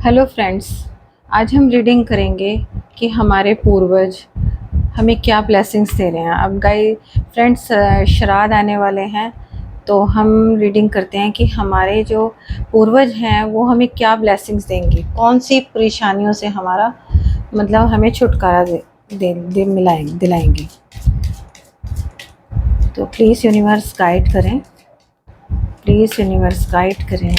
Hello friends. आज हम reading करेंगे कि हमारे पूर्वज हमें क्या ब्लेसिंग्स दे रहे हैं। अब फ्रेंड्स, श्राद्ध आने वाले हैं, तो हम रीडिंग करते हैं कि हमारे जो पूर्वज हैं वो हमें क्या ब्लेसिंग्स देंगे, कौन सी परेशानियों से हमारा हमें छुटकारा दिलाएंगे। तो प्लीज़ यूनिवर्स गाइड करें, प्लीज़ यूनिवर्स गाइड करें,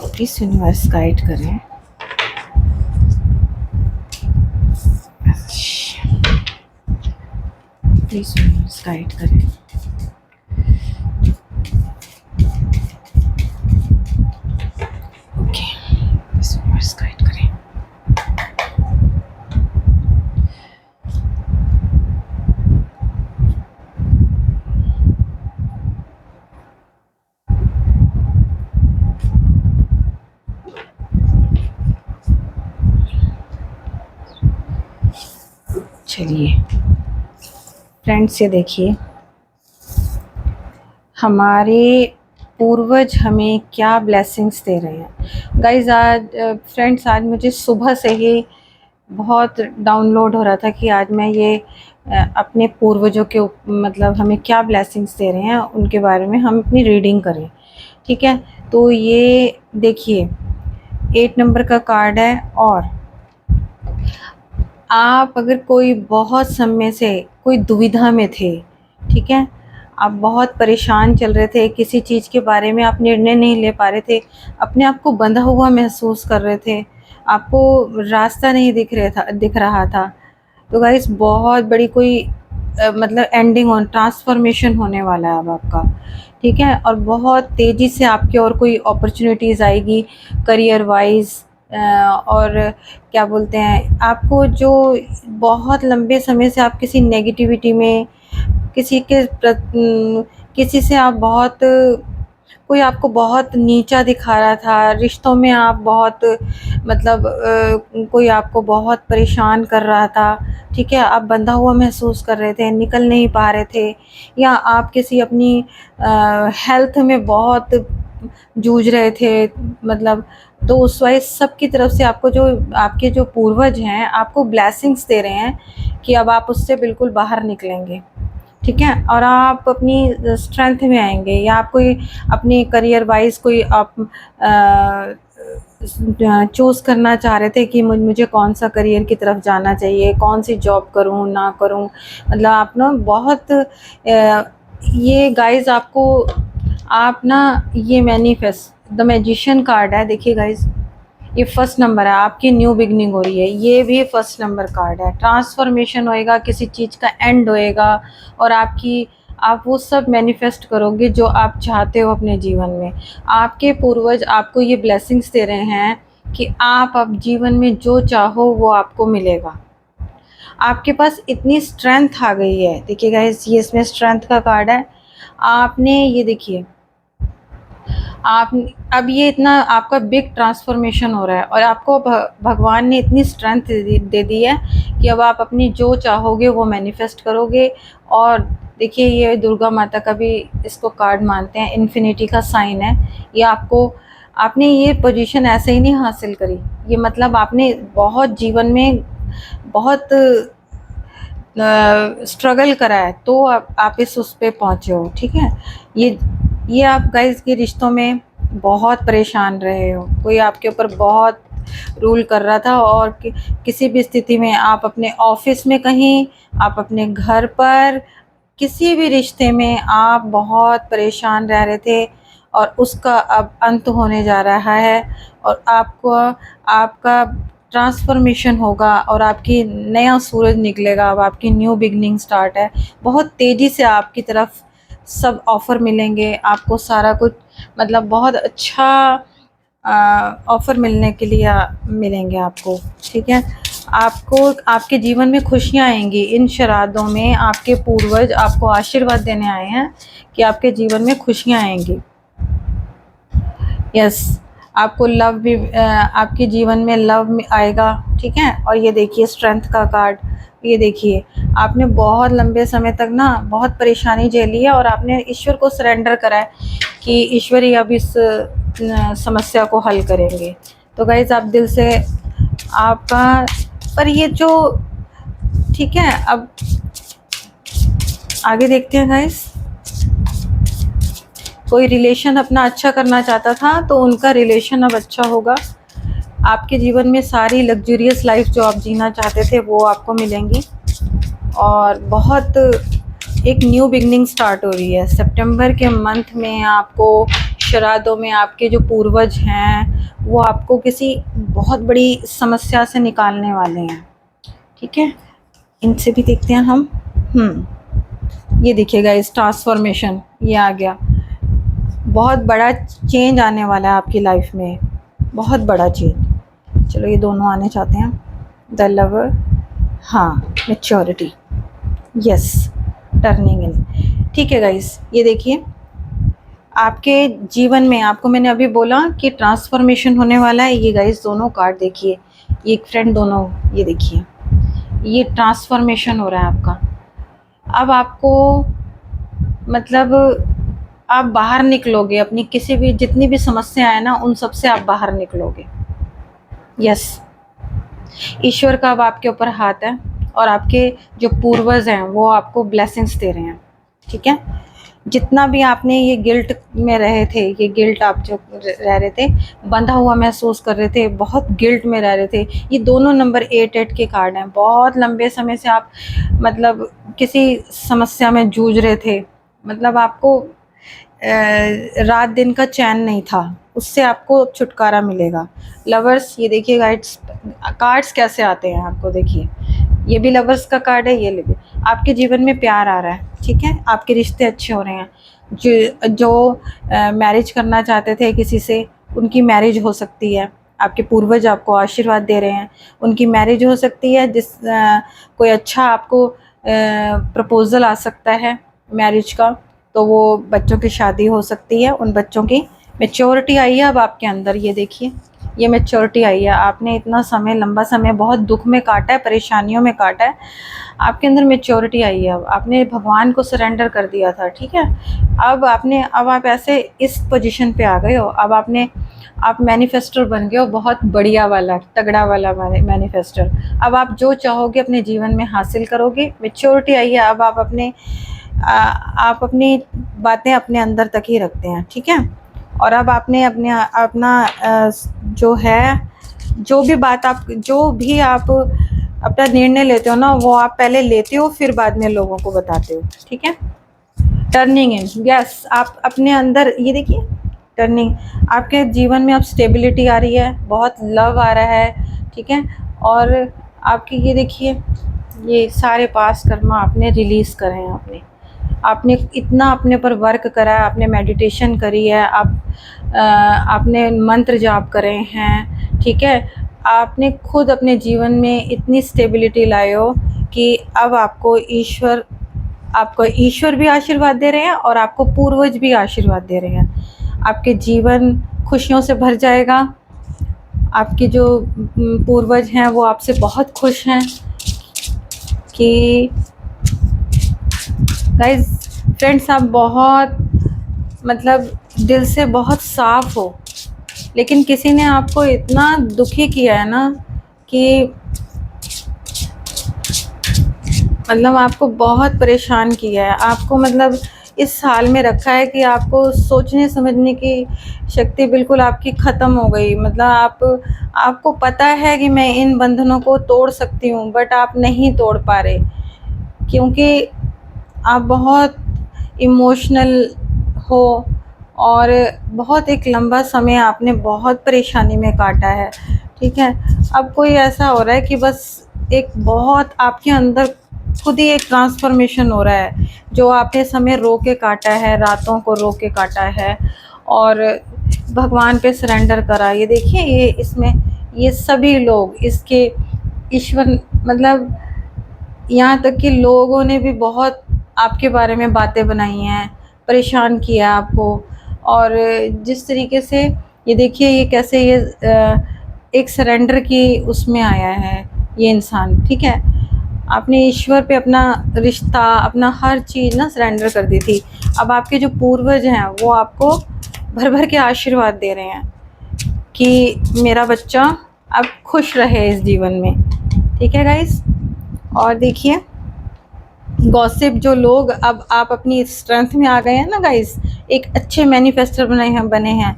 प्लीज़ यूनिवर्स गाइड करें। प्लीज़ यूनिवर्स गाइड करें। ओके, प्लीज़ यूनिवर्स गाइड करें। चलिए फ्रेंड्स, ये देखिए हमारे पूर्वज हमें क्या ब्लेसिंग्स दे रहे हैं। गाइज आज फ्रेंड्स, आज मुझे सुबह से ही बहुत डाउनलोड हो रहा था कि आज मैं ये अपने पूर्वजों के हमें क्या ब्लेसिंग्स दे रहे हैं उनके बारे में हम अपनी रीडिंग करें। ठीक है, तो ये देखिए 8 नंबर का कार्ड है। और आप अगर कोई बहुत समय से कोई दुविधा में थे, ठीक है, आप बहुत परेशान चल रहे थे, किसी चीज़ के बारे में आप निर्णय नहीं ले पा रहे थे, अपने आप को बंधा हुआ महसूस कर रहे थे, आपको रास्ता नहीं दिख रहा था, तो गाइस बहुत बड़ी कोई एंडिंग ऑन ट्रांसफॉर्मेशन होने वाला है अब आपका। ठीक है, और बहुत तेज़ी से आपके और कोई अपॉर्चुनिटीज़ आएगी करियर वाइज। और क्या बोलते हैं, आपको जो बहुत लंबे समय से आप किसी नेगेटिविटी में, किसी के किसी से आप बहुत, कोई आपको बहुत नीचा दिखा रहा था, रिश्तों में आप बहुत कोई आपको बहुत परेशान कर रहा था। ठीक है, आप बंधा हुआ महसूस कर रहे थे, निकल नहीं पा रहे थे, या आप किसी अपनी हेल्थ में बहुत जूझ रहे थे। तो उस वाइज सबकी तरफ से आपको जो आपके जो पूर्वज हैं आपको ब्लेसिंग्स दे रहे हैं कि अब आप उससे बिल्कुल बाहर निकलेंगे। ठीक है, और आप अपनी स्ट्रेंथ में आएंगे, या आप कोई अपनी करियर वाइज कोई आप चूज़ करना चाह रहे थे कि मुझे कौन सा करियर की तरफ जाना चाहिए, कौन सी जॉब करूं ना करूं। आप ना बहुत ये गाइज आपको, आप ना ये मैनिफेस्ट द मैजिशियन कार्ड है। देखिए गाइज, ये फर्स्ट नंबर है, आपकी न्यू बिगनिंग हो रही है। ये भी फर्स्ट नंबर कार्ड है, ट्रांसफॉर्मेशन होएगा, किसी चीज़ का एंड होएगा, और आप वो सब मैनिफेस्ट करोगे जो आप चाहते हो अपने जीवन में। आपके पूर्वज आपको ये ब्लेसिंग्स दे रहे हैं कि आप अब जीवन में जो चाहो वो आपको मिलेगा। आपके पास इतनी स्ट्रेंथ आ गई है। देखिए गाइस, ये इसमें स्ट्रेंथ का कार्ड है। आपने ये देखिए, आप अब ये इतना आपका बिग ट्रांसफॉर्मेशन हो रहा है, और आपको भगवान ने इतनी स्ट्रेंथ दे दी है कि अब आप अपनी जो चाहोगे वो मैनिफेस्ट करोगे। और देखिए, ये दुर्गा माता का भी इसको कार्ड मानते हैं, इन्फिनिटी का साइन है। ये आपने ये पोजीशन ऐसे ही नहीं हासिल करी, ये आपने बहुत जीवन में बहुत स्ट्रगल करा है, तो आप उस पे पहुँचे हो। ठीक है, ये आप गाइस के रिश्तों में बहुत परेशान रहे हो, कोई आपके ऊपर बहुत रूल कर रहा था, और किसी भी स्थिति में आप अपने ऑफिस में, कहीं आप अपने घर पर, किसी भी रिश्ते में आप बहुत परेशान रह रहे थे, और उसका अब अंत होने जा रहा है, और आपका ट्रांसफॉर्मेशन होगा, और आपकी नया सूरज निकलेगा। अब आपकी न्यू बिगनिंग स्टार्ट है। बहुत तेज़ी से आपकी तरफ सब ऑफ़र मिलेंगे आपको, सारा कुछ बहुत अच्छा ऑफ़र मिलने के लिए मिलेंगे आपको। ठीक है, आपको आपके जीवन में खुशियाँ आएंगी। इन श्राद्धों में आपके पूर्वज आपको आशीर्वाद देने आए हैं कि आपके जीवन में खुशियाँ आएंगी। यस, आपको लव भी आपके जीवन में लव आएगा। ठीक है, और ये देखिए स्ट्रेंथ का कार्ड, ये देखिए आपने बहुत लंबे समय तक ना बहुत परेशानी झेली है, और आपने ईश्वर को सरेंडर करा है कि ईश्वर ही अब इस समस्या को हल करेंगे। तो गाइज आप दिल से आपका, पर ये जो, ठीक है, अब आगे देखते हैं गाइज। कोई रिलेशन अपना अच्छा करना चाहता था तो उनका रिलेशन अब अच्छा होगा। आपके जीवन में सारी लग्जरियस लाइफ जो आप जीना चाहते थे वो आपको मिलेंगी, और बहुत एक न्यू बिगनिंग स्टार्ट हो रही है। सितंबर के मंथ में आपको श्राद्धों में आपके जो पूर्वज हैं वो आपको किसी बहुत बड़ी समस्या से निकालने वाले हैं, ठीक है। इनसे भी देखते हैं हम। ये देखिएगा, इस ट्रांसफॉर्मेशन ये आ गया, बहुत बड़ा चेंज आने वाला है आपकी लाइफ में, बहुत बड़ा चेंज। चलो ये दोनों आने चाहते हैं, द लवर, हाँ, मैच्योरिटी, यस, टर्निंग इन। ठीक है गाइस, ये देखिए आपके जीवन में, आपको मैंने अभी बोला कि ट्रांसफॉर्मेशन होने वाला है। ये गाइस दोनों कार्ड देखिए, ये फ्रेंड दोनों, ये देखिए, ये ट्रांसफॉर्मेशन हो रहा है आपका। अब आपको मतलब आप बाहर निकलोगे अपनी किसी भी, जितनी भी समस्या है ना, उन सब से आप बाहर निकलोगे। यस, ईश्वर का अब आपके ऊपर हाथ है, और आपके जो पूर्वज हैं वो आपको ब्लेसिंग्स दे रहे हैं, ठीक है। जितना भी आपने ये गिल्ट में रहे थे, ये गिल्ट आप जो रह रहे थे, बंधा हुआ महसूस कर रहे थे, बहुत गिल्ट में रह रहे थे, ये दोनों नंबर 8 के कार्ड हैं। बहुत लंबे समय से आप मतलब किसी समस्या में जूझ रहे थे, मतलब आपको रात दिन का चैन नहीं था, उससे आपको छुटकारा मिलेगा। लवर्स, ये देखिए गाइड्स, कार्ड्स कैसे आते हैं आपको, देखिए ये भी लवर्स का कार्ड है, ये भी। आपके जीवन में प्यार आ रहा है, ठीक है, आपके रिश्ते अच्छे हो रहे हैं। जो मैरिज करना चाहते थे किसी से, उनकी मैरिज हो सकती है। आपके पूर्वज आपको आशीर्वाद दे रहे हैं, उनकी मैरिज हो सकती है। कोई अच्छा आपको प्रपोज़ल आ सकता है मैरिज का, तो वो बच्चों की शादी हो सकती है। उन बच्चों की मैच्योरिटी आई है अब आपके अंदर, ये देखिए, ये मैच्योरिटी आई है। आपने इतना समय, लंबा समय बहुत दुख में काटा है, परेशानियों में काटा है, आपके अंदर मैच्योरिटी आई है। अब आपने भगवान को सरेंडर कर दिया था, ठीक है। अब आप ऐसे इस पोजीशन पे आ गए हो, अब आप मैनिफेस्टर बन गए हो, बहुत बढ़िया वाला, तगड़ा वाला मैनिफेस्टर। अब आप जो चाहोगे अपने जीवन में हासिल करोगे, मैच्योरिटी आई है। अब आप अपनी बातें अपने अंदर तक ही रखते हैं, ठीक है। और अब आपने अपना जो है, जो भी आप अपना निर्णय लेते हो ना, वो आप पहले लेते हो, फिर बाद में लोगों को बताते हो, ठीक है। टर्निंग इन, यस, आप अपने अंदर, ये देखिए टर्निंग, आपके जीवन में अब स्टेबिलिटी आ रही है, बहुत लव आ रहा है, ठीक है। और आपकी ये देखिए, ये सारे पास कर्मा आपने रिलीज़ करे हैं। आपने इतना अपने पर वर्क करा है, आपने मेडिटेशन करी है, आपने मंत्र जाप करे हैं, ठीक है। आपने खुद अपने जीवन में इतनी स्टेबिलिटी लाए हो कि अब आपको ईश्वर भी आशीर्वाद दे रहे हैं, और आपको पूर्वज भी आशीर्वाद दे रहे हैं। आपके जीवन खुशियों से भर जाएगा। आपके जो पूर्वज हैं वो आपसे बहुत खुश हैं कि गाइज, फ्रेंड्स, आप बहुत मतलब दिल से बहुत साफ़ हो, लेकिन किसी ने आपको इतना दुखी किया है ना कि मतलब आपको बहुत परेशान किया है, आपको मतलब इस हाल में रखा है कि आपको सोचने समझने की शक्ति बिल्कुल आपकी ख़त्म हो गई। मतलब आपको पता है कि मैं इन बंधनों को तोड़ सकती हूँ, बट आप नहीं तोड़ पा रहे, क्योंकि आप बहुत इमोशनल हो, और बहुत एक लंबा समय आपने बहुत परेशानी में काटा है, ठीक है। अब कोई ऐसा हो रहा है कि बस एक बहुत आपके अंदर खुद ही एक ट्रांसफॉर्मेशन हो रहा है, जो आपने समय रो के काटा है, रातों को रो के काटा है, और भगवान पे सरेंडर करा। ये देखिए, ये इसमें ये सभी लोग इसके ईश्वर, मतलब यहाँ तक कि लोगों ने भी बहुत आपके बारे में बातें बनाई हैं, परेशान किया आपको। और जिस तरीके से ये देखिए, ये कैसे ये एक सरेंडर की उसमें आया है ये इंसान, ठीक है। आपने ईश्वर पे अपना रिश्ता, अपना हर चीज़ ना सरेंडर कर दी थी। अब आपके जो पूर्वज हैं वो आपको भर भर के आशीर्वाद दे रहे हैं, कि मेरा बच्चा अब खुश रहे इस जीवन में, ठीक है गाइस। और देखिए गॉसिप जो लोग, अब आप अपनी स्ट्रेंथ में आ गए हैं ना गाइस, एक अच्छे मैनिफेस्टर बने हैं।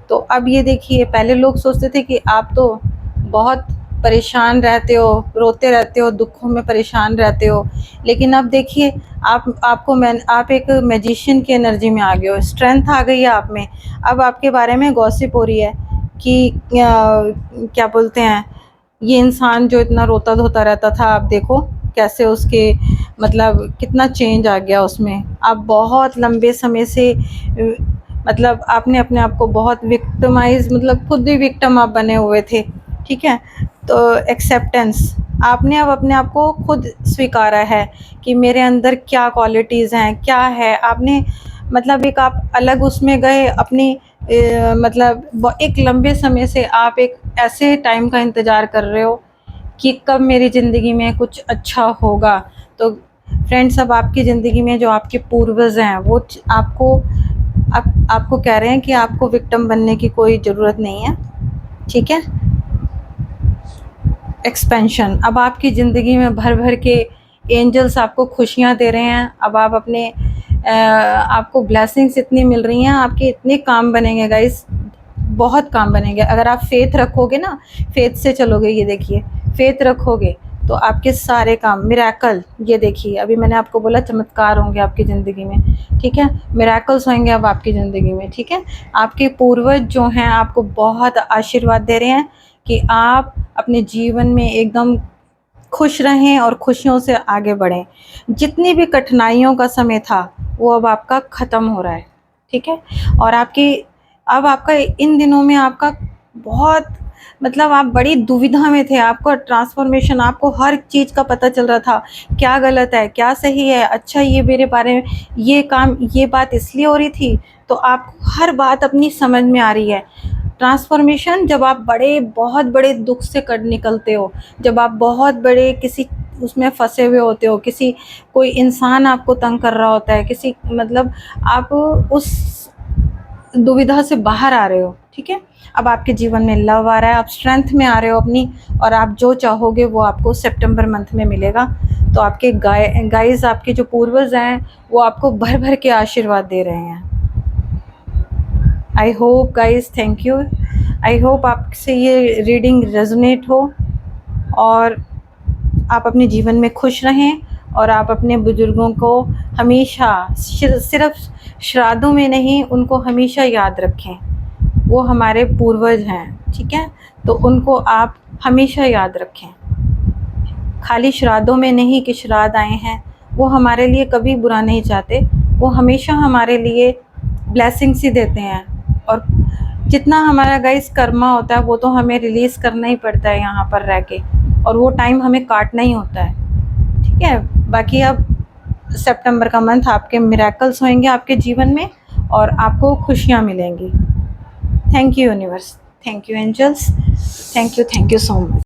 तो अब ये देखिए, पहले लोग सोचते थे कि आप तो बहुत परेशान रहते हो, रोते रहते हो, दुखों में परेशान रहते हो, लेकिन अब देखिए आप एक मैजिशियन की एनर्जी में आ गए हो, स्ट्रेंथ आ गई है आप में। अब आपके बारे में गॉसिप हो रही है कि क्या बोलते हैं, ये इंसान जो इतना रोता धोता रहता था, आप देखो कैसे उसके मतलब कितना चेंज आ गया उसमें। आप बहुत लंबे समय से मतलब आपने अपने आप को बहुत विक्टिमाइज, मतलब खुद ही विक्टिम आप बने हुए थे, ठीक है। तो एक्सेप्टेंस, आपने अब अपने आप को खुद स्वीकारा है कि मेरे अंदर क्या क्वालिटीज़ हैं, क्या है। आपने मतलब एक आप अलग उसमें गए अपनी मतलब एक लंबे समय से आप एक ऐसे टाइम का इंतज़ार कर रहे हो कि कब मेरी ज़िंदगी में कुछ अच्छा होगा। तो फ्रेंड्स, अब आपकी ज़िंदगी में जो आपके पूर्वज हैं वो आपको कह रहे हैं कि आपको विक्टिम बनने की कोई ज़रूरत नहीं है, ठीक है। एक्सपेंशन, अब आपकी ज़िंदगी में भर भर के एंजल्स आपको खुशियाँ दे रहे हैं। अब आप अपने आपको ब्लेसिंग्स इतनी मिल रही हैं, आपके इतने काम बनेंगे गाइस, बहुत काम बनेंगे अगर आप फेथ रखोगे ना, फेथ से चलोगे। ये देखिए, फेथ रखोगे तो आपके सारे काम मिरेकल, ये देखिए अभी मैंने आपको बोला चमत्कार होंगे आपकी ज़िंदगी में, ठीक है। मिरेकल्स होंगे अब आपकी ज़िंदगी में, ठीक है। आपके पूर्वज जो हैं आपको बहुत आशीर्वाद दे रहे हैं कि आप अपने जीवन में एकदम खुश रहें और खुशियों से आगे बढ़ें। जितनी भी कठिनाइयों का समय था वो अब आपका ख़त्म हो रहा है, ठीक है। और अब आपका इन दिनों में आपका बहुत मतलब आप बड़ी दुविधा में थे, आपका ट्रांसफॉर्मेशन, आपको हर चीज़ का पता चल रहा था, क्या गलत है क्या सही है, अच्छा ये मेरे बारे में ये काम, ये बात इसलिए हो रही थी, तो आपको हर बात अपनी समझ में आ रही है। ट्रांसफॉर्मेशन जब आप बहुत बड़े दुख से निकलते हो, जब आप बहुत बड़े किसी उसमें फंसे हुए होते हो, कोई इंसान आपको तंग कर रहा होता है, किसी मतलब आप उस दुविधा से बाहर आ रहे हो, ठीक है। अब आपके जीवन में लव आ रहा है, आप स्ट्रेंथ में आ रहे हो अपनी, और आप जो चाहोगे वो आपको सितंबर मंथ में मिलेगा। तो आपके गाइस, आपके जो पूर्वज हैं वो आपको भर भर के आशीर्वाद दे रहे हैं। I hope guys, thank you. I hope आपसे ये रीडिंग रेजोनेट हो और आप अपने जीवन में खुश रहें, और आप अपने बुज़ुर्गों को हमेशा सिर्फ श्राद्धों में नहीं, उनको हमेशा याद रखें। वो हमारे पूर्वज हैं, ठीक है। तो उनको आप हमेशा याद रखें, खाली श्राद्धों में नहीं कि श्राद्ध आए हैं। वो हमारे लिए कभी बुरा नहीं चाहते, वो हमेशा हमारे लिए ब्लेसिंग्स ही देते हैं। और जितना हमारा गाइस कर्मा होता है वो तो हमें रिलीज़ करना ही पड़ता है यहाँ पर रह के, और वो टाइम हमें काटना ही होता है, ठीक है। बाकी अब सितंबर का मंथ आपके मिरेकल्स होंगे आपके जीवन में, और आपको खुशियाँ मिलेंगी। Thank you universe, thank you angels, thank you so much.